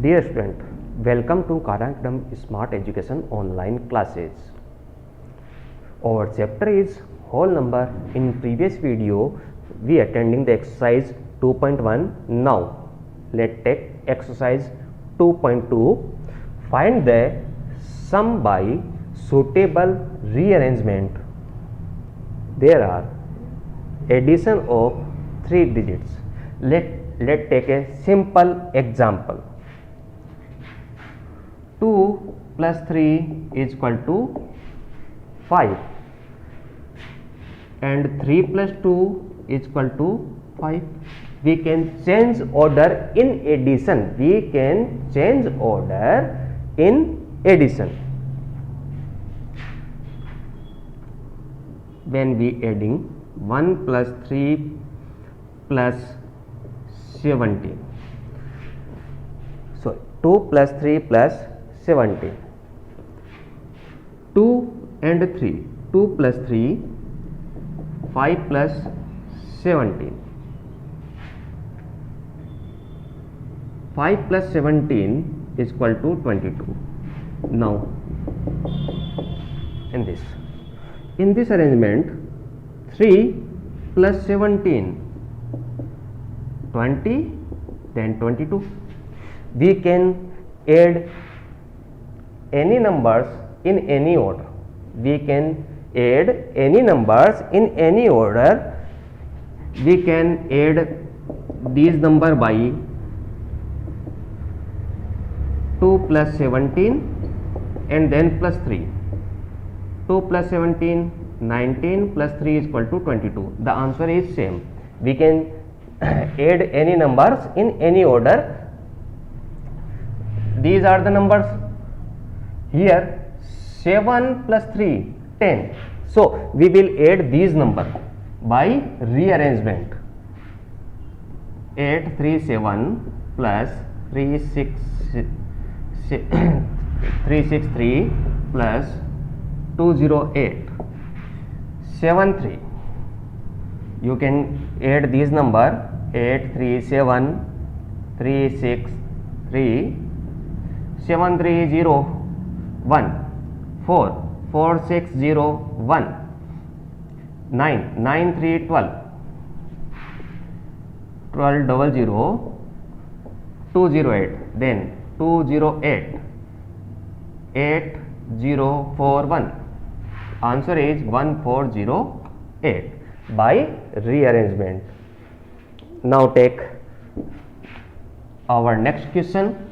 Dear student, welcome to Karakram Smart Education online classes. Our chapter is whole number. In previous video, we attending the exercise 2.1. Now, let's take exercise 2.2. Find the sum by suitable rearrangement. There are addition of 3 digits. Let's take a simple example. 2 plus 3 is equal to 5 and 3 plus 2 is equal to 5. We can change order in addition. When we adding 1 plus 3 plus 17. So 2 plus 3 plus 17. 2 and 3. 2 plus 3, 5 plus 17. 5 plus 17 is equal to 22. Now, in this arrangement, 3 plus 17, 20, then 22. We can add any numbers in any order. We can add these number by 2 plus 17 and then plus 3. 2 plus 17, 19 plus 3 is equal to 22. The answer is same. We can add any numbers in any order. These are the numbers. Here 7 plus 3, 10. So we will add these numbers by rearrangement. 8, 3, 7 plus 3, 6, 3 plus 2, 0, 8. 7, 3. You can add these number 8, 3, 7, 3, 6, 3, 7, 3, 0, 1, 4, 4, 6, 0, 1, 9, 9, 3, 12, 12, 0, 0, 2, 0, 8, then 2, 0, 8, 8, 0, 4, 1. Answer is 1, 4, 0, 8 by rearrangement. Now take our next question.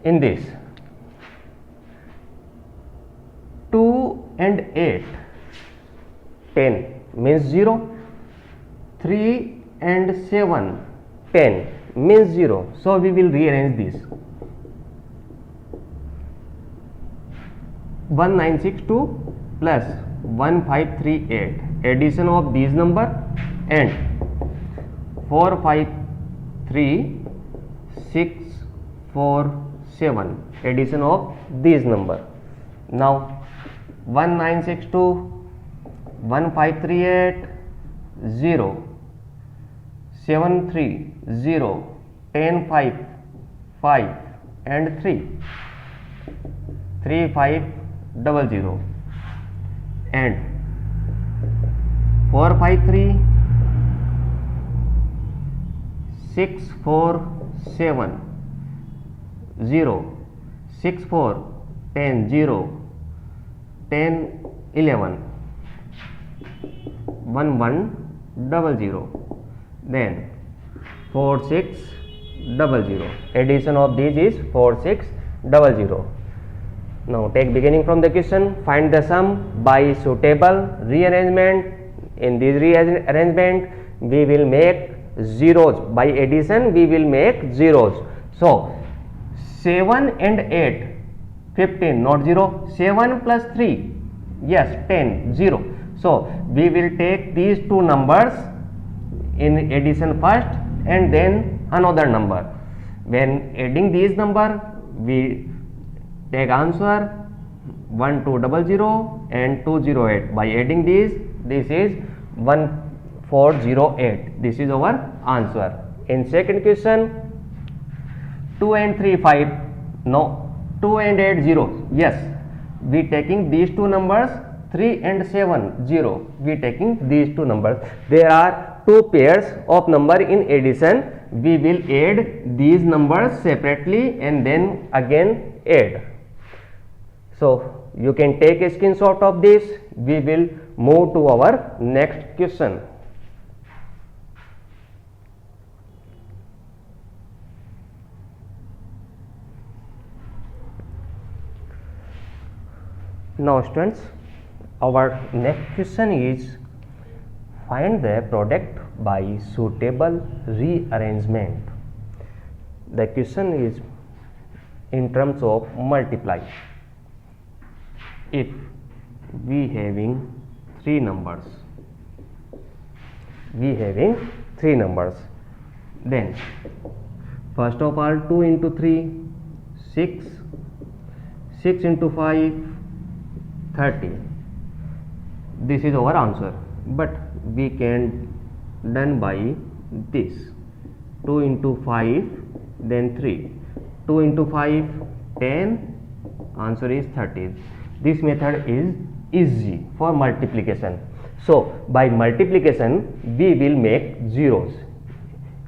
In this 2 and 8, 10 means 0. 3 and 7, 10 means 0. So we will rearrange this. 1962 plus 1538. Addition of these number and 453, 6, 4, 7. Addition of these number. Now 1962, 1538, 0, 73, 0, 10, 5, 5 and 3, 3, 5, 00 and 453, 6, 4, 7, 0, 6, 4, 10, 0, 10, 11, 1, 1, 00, then 4, 6, 00. Addition of these is 4, 6, 00. Now take beginning from the question. Find the sum by suitable rearrangement. In this rearrangement, we will make zeros. By addition, we will make zeros. So 7 and 8, 15, not 0. 7 plus 3, yes, 10, 0. So we will take these two numbers in addition first and then another number. When adding these number, we take answer 1200 and 208. By adding these, This is 1408. This is our answer. In second question, 2 and 3 5. No, 2 and 8 0. Yes, we taking these two numbers, 3 and 7 0. We taking these two numbers. There are two pairs of number in addition. We will add these numbers separately and then again add. So you can take a screenshot of this. We will move to our next question. Now students, our next question is find the product by suitable rearrangement. The question is in terms of multiply. If we having three numbers, then first of all 2 into 3 6, 6 into 5 30. This is our answer, but we can done by this. 2 into 5, then 3, 2 into 5 10, answer is 30. This method is easy for multiplication. So by multiplication we will make zeros.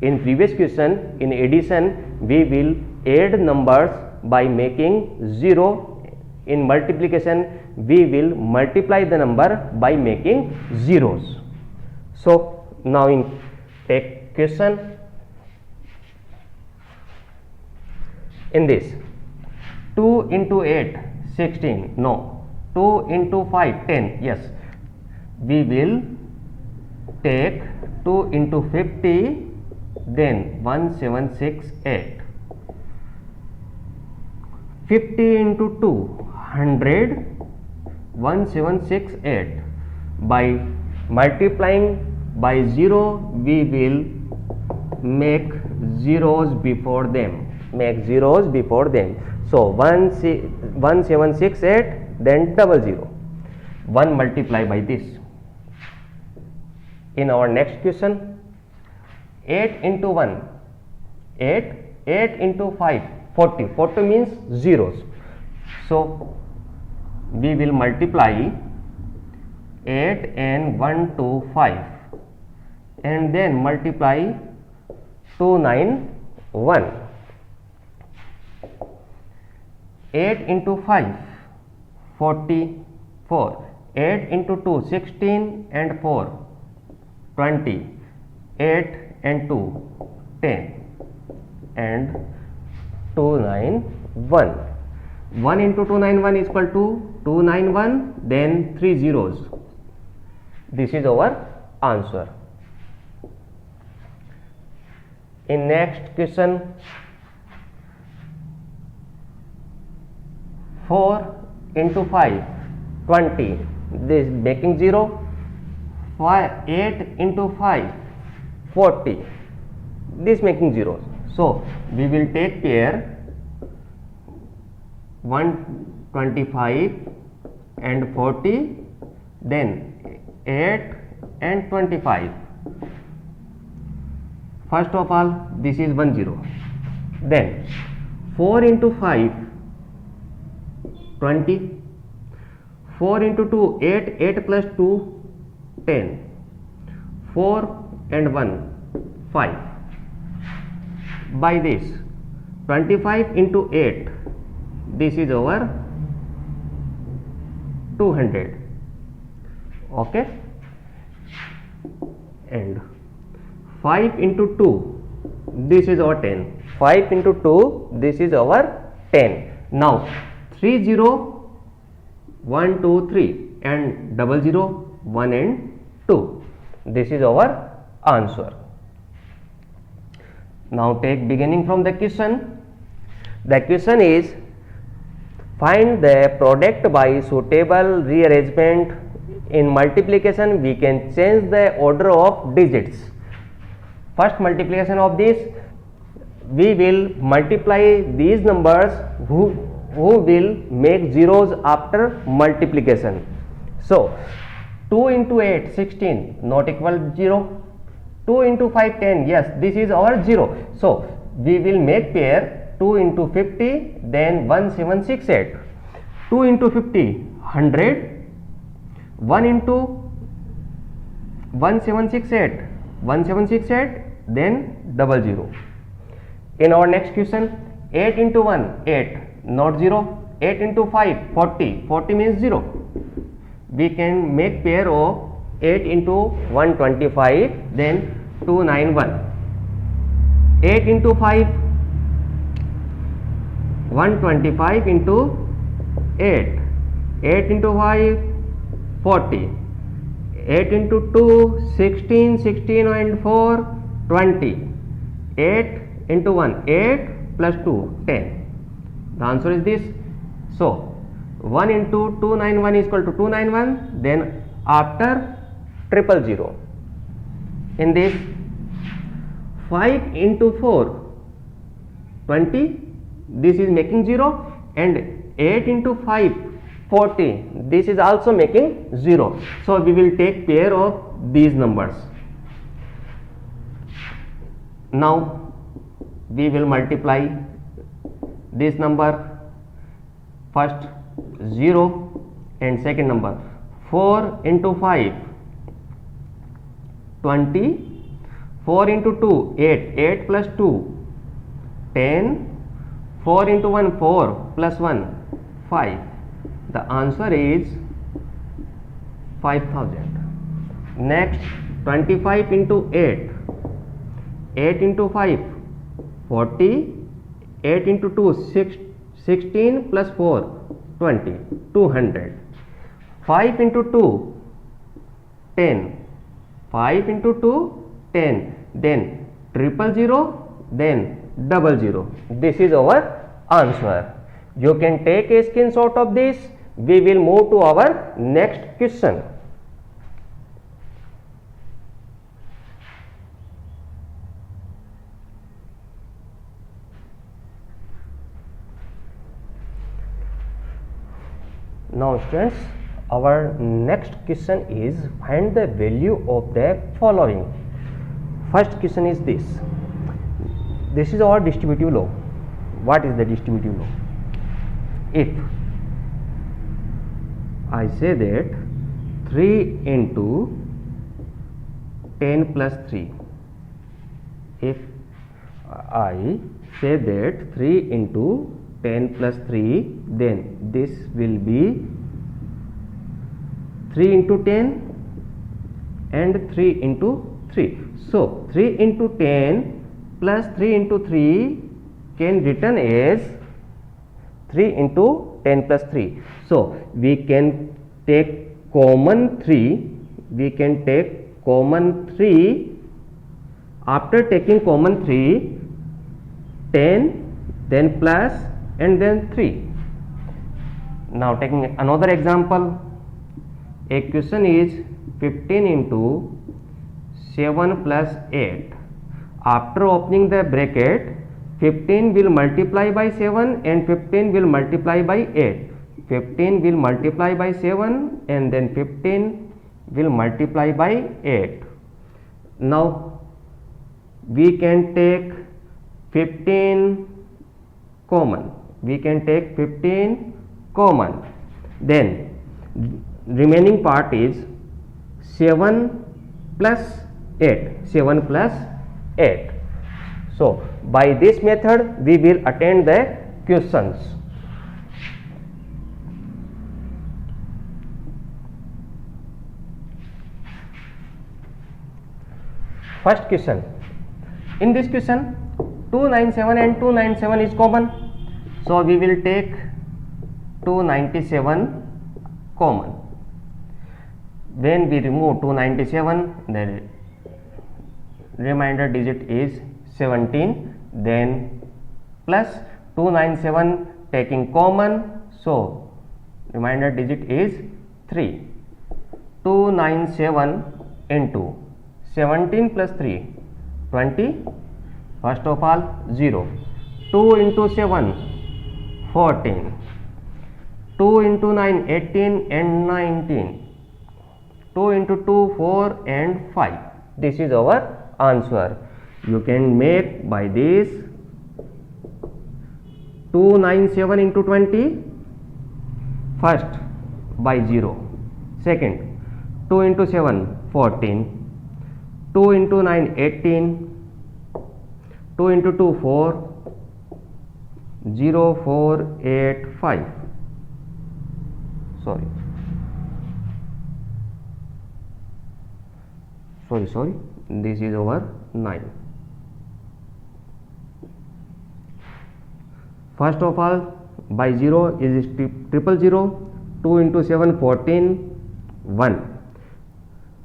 In previous question, in addition we will add numbers by making 0. In multiplication we will multiply the number by making zeros. So now in take question, in this 2 into 8 16, no, 2 into 5 10. Yes, we will take 2 into 50, then 1768. 50 into 2 100, 1768. By multiplying by 0 we will make zeros before them. So 1768, then 00. 1 multiply by this. In our next question, 8 into 1 8, 8 into 5 40. 40 means zeros. So we will multiply 8 and 1 to 5 and then multiply 291. 8 into 5 44. 8 into 2 16 and 4 20. 8 and 2 10 and 291. 1 into 291 is equal to 291, then 3 zeros. This is our answer. In next question, 4 into 5 20. This making 0. 8 into 5 40. This making zeros. So we will take pair 125 and 40, then 8 and 25. First of all, this is 10. Then 4 into 5 20. 4 into 2 8. 8 plus 2 10. 4 and 1 5. By this 25 into 8, this is over 200. Okay, and 5 into 2, this is our 10. 5 into 2, this is our 10. Now 3 0 1 2 3 and 00 1 and 2. This is our answer. Now take beginning from the question. The question is find the product by suitable rearrangement. In multiplication we can change the order of digits. First multiplication of this, we will multiply these numbers who will make zeros after multiplication. So 2 into 8 16, not equal 0. 2 into 5 10, yes, this is our 0. So we will make pair 2 into 50, then 1768. 2 into 50 100, 1 into 1768, then 00. In our next question, 8 into 1 8, not 0. 8 into 5 40 means 0. We can make pair of 8 into 125, then 291. 8 into 5 125 into 8, 8 into 5 40, 8 into 2 16, 16 and 4 20, 8 into 1 8 plus 2 10. The answer is this. So 1 into 291 is equal to 291, then after 000. In this 5 into 4 20, this is making 0, and 8 into 5 40, this is also making 0. So we will take pair of these numbers. Now we will multiply this number, first 0 and second number. 4 into 5 20, 4 into 2 8, 8 plus 2 10, 4 into 1 4 plus 1 5. The answer is 5000. Next 25 into 8, 8 into 5 40, 8 into 2 16 plus 4 20, 200. 5 into 2 10, 5 into 2 10, then 000, then 00. This is our answer. You can take a screenshot of this. We will move to our next question. Now students, our next question is find the value of the following. First question is this. This is our distributive law. What is the distributive law? If I say that 3 into 10 plus 3, if I say that 3 into 10 plus 3, then this will be 3 into 10 and 3 into 3. So 3 into 10 plus 3 into 3 can written as 3 into 10 plus 3. So we can take common 3. We can take common 3. After taking common 3, 10, then plus, and then 3. Now taking another example, a question is 15 into 7 plus 8. After opening the bracket, 15 will multiply by 7 and 15 will multiply by 8. 15 will multiply by 7 and then 15 will multiply by 8. Now we can take 15 common. We can take 15 common. Then remaining part is 7 plus 8. 7 plus 8. So by this method we will attend the questions. First question. In this question 297 and 297 is common. So we will take 297 common. When we remove 297, the remainder digit is 17, then plus 297 taking common, so remainder digit is 3. 297 into 17 plus 3 20. First of all 0. 2 into 7 14. 2 into 9 18 and 19. 2 into 2 4 and 5. This is our answer. You can make by this 297 into 20, first by 0, second 2 into 7 14, 2 into 9 18, 2 into 2 4, 0 4 8 5. Sorry, this is over 9. First of all, by 0 is triple 0. 2 into 7 14, 1,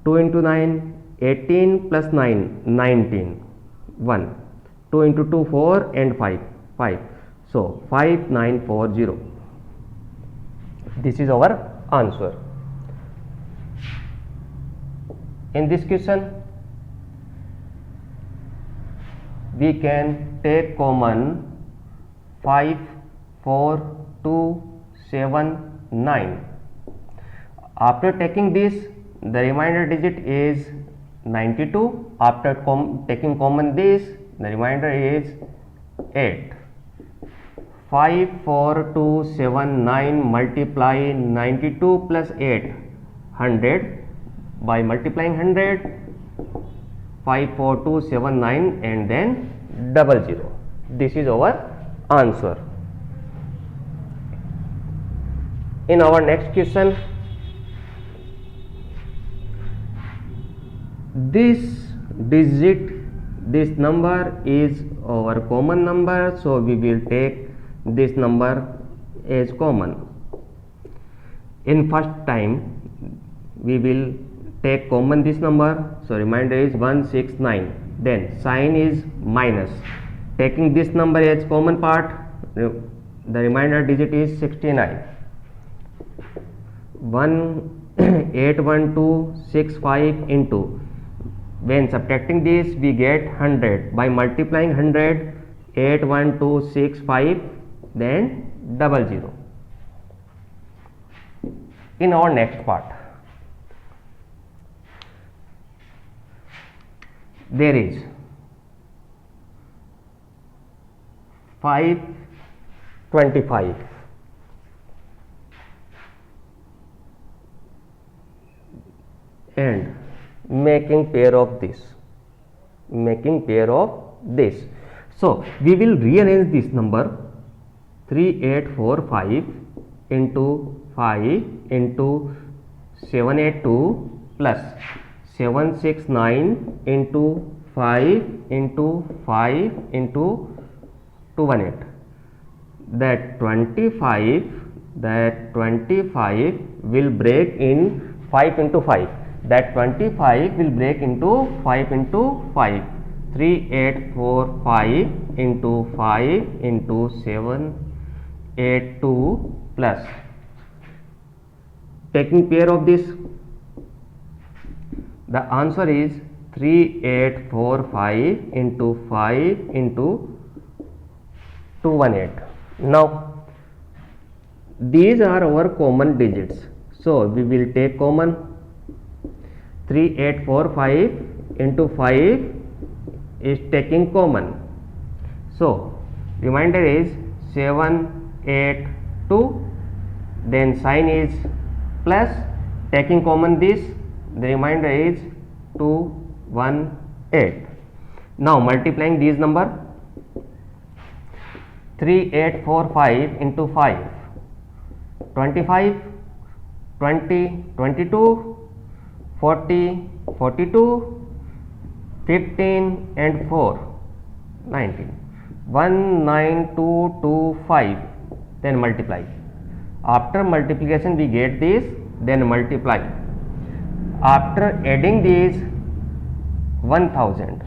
2 into 9 18 plus 9 19, 1, 2 into 2 4 and 5. So 5940. This is our answer. In this question, we can take common 5 4 2 7 9. After taking this, the remainder digit is 92. After taking common this, the remainder is 8. 5 4 2 7 9 multiply 92 plus 8 100. By multiplying 100, 5 4 2 7 9 and then 00. This is our answer. In our next question, this digit, this number is our common number, so we will take this number as common. In first time, we will take common this number, so remainder is 169. Then sign is minus. Taking this number as common part, the remainder digit is 69. 18126 into, when subtracting this we get 100. By multiplying 100, 81265, then 00. In our next part, there is 525 and making pair of this, so we will rearrange this number 3845 into 5 into 782 plus 769 into 5 into 5 into 218. That 25 will break in 5 into 5. That 25 will break into 5 into 5. 3845 into 5 into 782 plus, taking pair of this, the answer is 3845 into 5 into 218. Now these are our common digits, so we will take common. 3845 into 5 is taking common, so remainder is 782. Then sign is plus, taking common this, the remainder is 218. Now multiplying these number, 3845 into 5, 25, 20, 22, 40, 42, 15 and 4, 19, 19225. Then multiply. After multiplication we get this, then multiply. After adding these, 1000.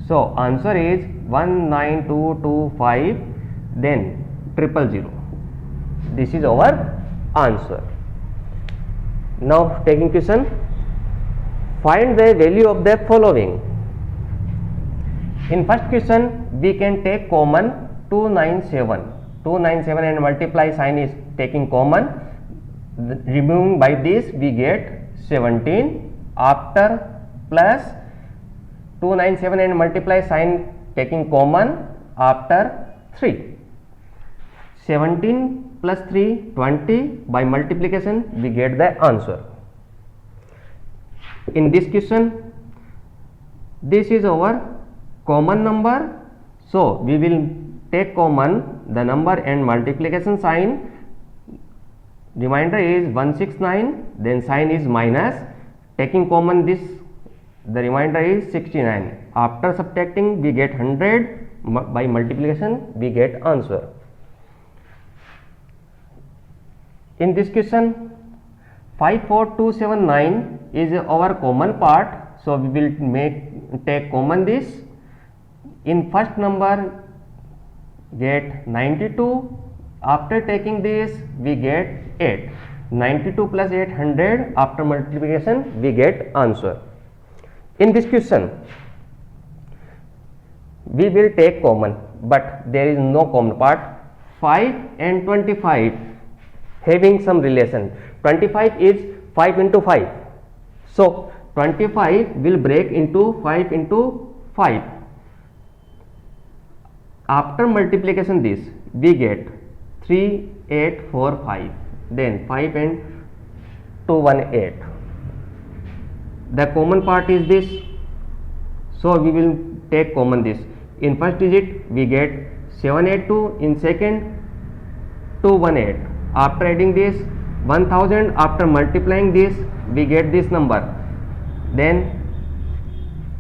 So answer is 19225, then 000. This is our answer. Now taking question, find the value of the following. In first question, we can take common 297 and multiply, sign is taking common, removing by this we get 17 after plus 297 and multiply sign taking common after 3. 17 plus 3 20, by multiplication we get the answer. In this question, this is our common number, so we will take common the number and multiplication sign. Remainder is 169, then sign is minus, taking common this, the remainder is 69. After subtracting we get 100, by multiplication we get answer. In this question, 54279 is our common part, so we will take common this. In first number get 92, after taking this we get 8. 92 plus 800, after multiplication we get answer. In this question we will take common, but there is no common part. 5 and 25 having some relation. 25 is 5 into 5, so 25 will break into 5 into 5. After multiplication this we get 3, 8, 4, 5, then 5 and 2, 1, 8. The common part is this, so we will take common this. In first digit we get 782, in second 218. After adding this 1000, after multiplying this we get this number, then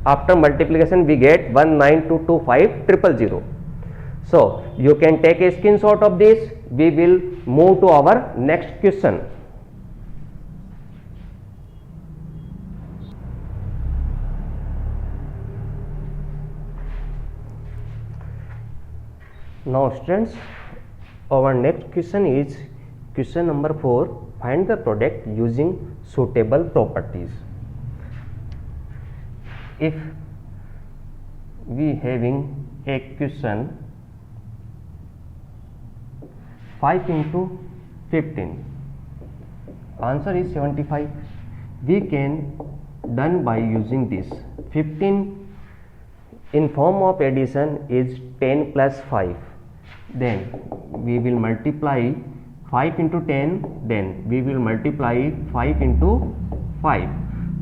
after multiplication we get 19225,000. So you can take a screenshot of this. We will move to our next question. Now students, our next question is question number 4. Find the product using suitable properties. If we having a question 5 into 15, answer is 75. We can done by using this. 15 in form of addition is 10 plus 5. Then we will multiply 5 into 10, then we will multiply 5 into 5.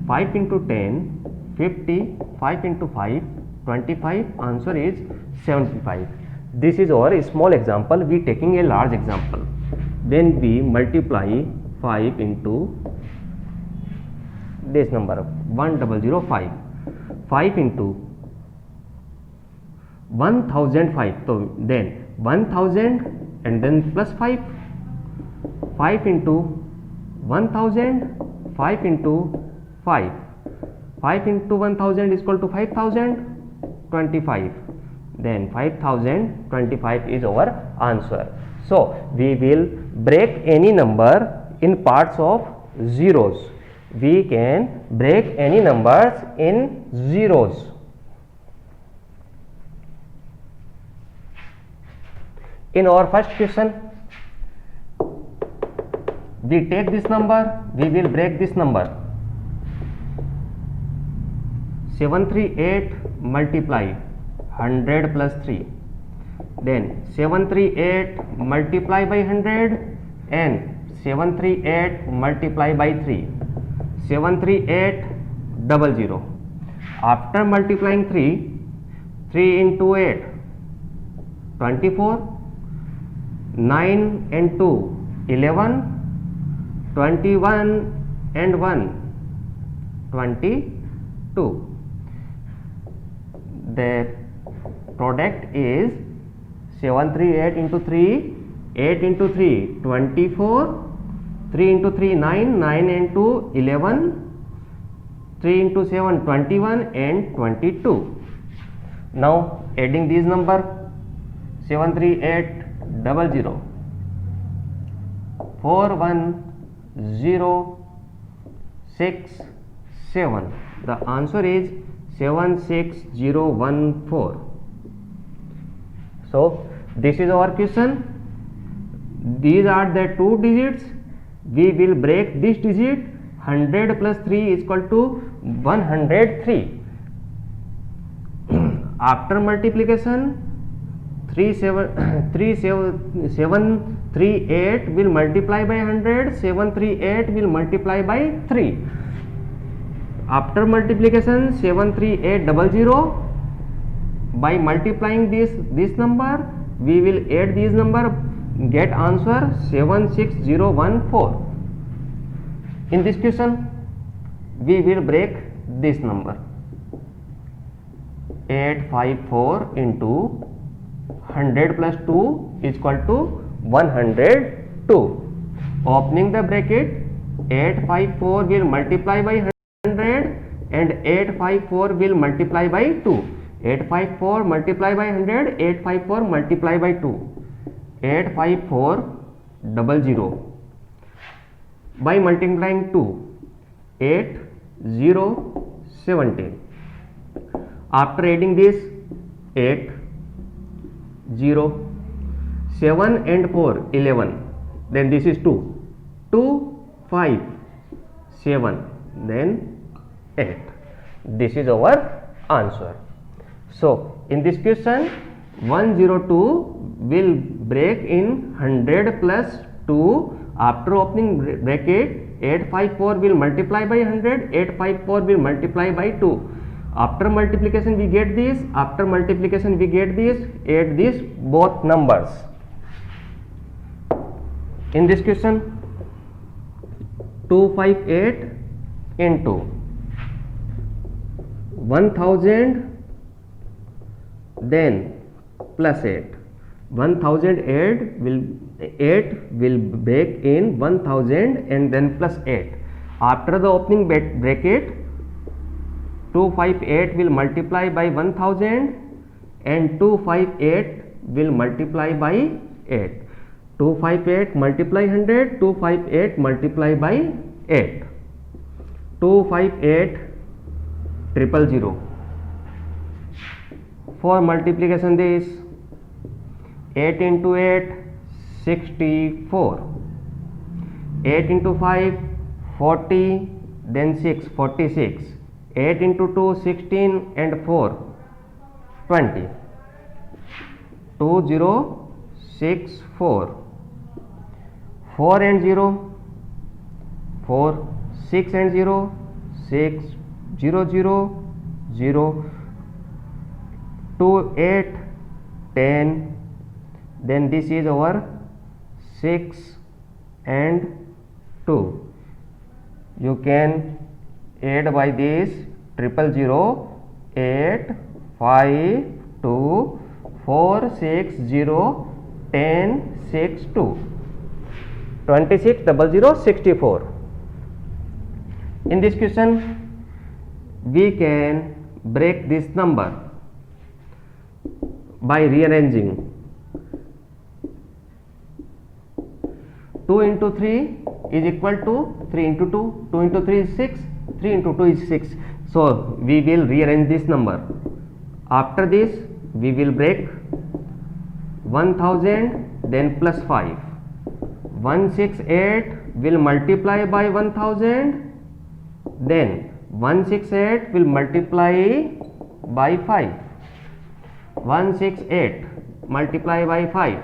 5 into 10, 50, 5 into 5, 25, answer is 75. This is our small example. We taking a large example. Then we multiply 5 into this number 1005. 5 into 1005. So then 1000 and then plus 5. 5 into 1000, 5 into 5. 5 into 1000 is equal to 5025. Then 5025 is our answer. So we will break any number in parts of zeros. We can break any numbers in zeros. In our first question, we take this number, we will break this number. 738 multiply 100 plus 3, then 738 multiply by 100 and 738 multiply by 3, 73800. After multiplying 3 into 8, 24, 9 and 2, 11, 21 and 1, 22. The product is 738 into 3, 8 into 3, 24, 3 into 3, 9, 9 and 2, 11, 3 into 7, 21 and 22. Now adding these number 73800, 41067. The answer is 76014. So this is our question. These are the two digits. We will break this digit. 100 plus 3 is equal to 103. After multiplication, 738 will multiply by 100, 738 will multiply by 3. After multiplication, 73800, by multiplying this number, we will add these number, get answer 76014. In this question, we will break this number. 854 into 100 plus 2 is equal to 102. Opening the bracket, 854 will multiply by 100 and 854 will multiply by 2. 854 multiply by 100, 854 multiply by 2. 85400. By multiplying 2, 8017. After adding this, 8, 0, 7 and 4, 11. Then this is 2. 2, 5, 7, then 8. This is our answer. So, in this question, 102 will break in 100 plus 2. After opening bracket, 854 will multiply by 100, 854 will multiply by 2. After multiplication we get this, after multiplication we get this, add these both numbers. In this question, 258 into 1000 then plus 8. 1008 will break in 1000 and then plus 8. After the opening bracket, 258 will multiply by 1000 and 258 will multiply by 8. 258 multiply 100, 258 multiply by 8. 258 000. For multiplication this, 8 into 8, 64. 8 into 5, 40, then 6, 46. 8 into 2, 16 and 4, 20. 2064. 4 and 0, 4, 6 and 0, 6, 0, 0, 0. 2, 8, 10. Then this is our 6 and 2. You can add by this 000, 8, 5, 2, 4, 6, 0, 10, 6, 2. 260064. In this question, we can break this number by rearranging. 2 into 3 is equal to 3 into 2, 2 into 3 is 6, 3 into 2 is 6. So, we will rearrange this number. After this, we will break 1000 then plus 5. 168 will multiply by 1000, then 168 will multiply by 5. 168 multiply by 5,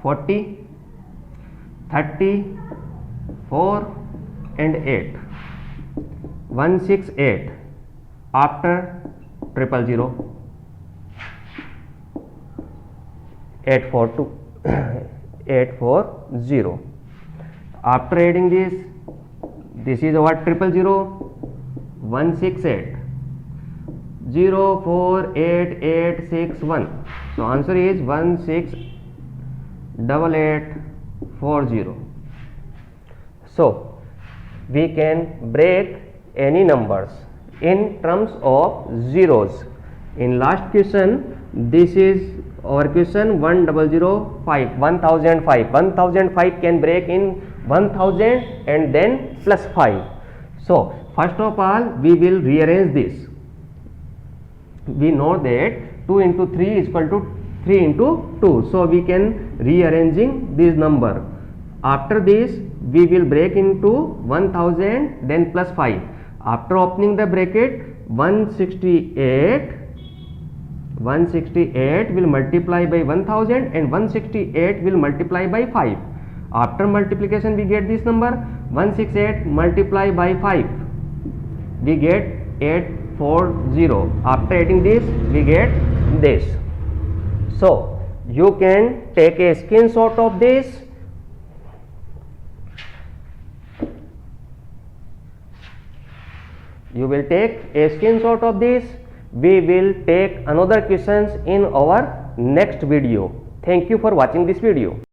40, 30, 4 and 8. 168 after 000, 842, 840. After adding this is our 000, 168, 048861. So answer is 168840. So we can break any numbers in terms of zeros. In last question, this is our question 1005. 1005 can break in 1000 and then plus 5. So first of all, we will rearrange this. We know that 2 into 3 is equal to 3 into 2. So we can rearranging this number. After this we will break into 1000 then plus 5. After opening the bracket, 168 will multiply by 1000 and 168 will multiply by 5. After multiplication we get this number 168 multiply by 5, we get 840. After adding this we get this. So you can take a screenshot of this. You will take a screenshot of this. We will take another questions in our next video. Thank you for watching this video.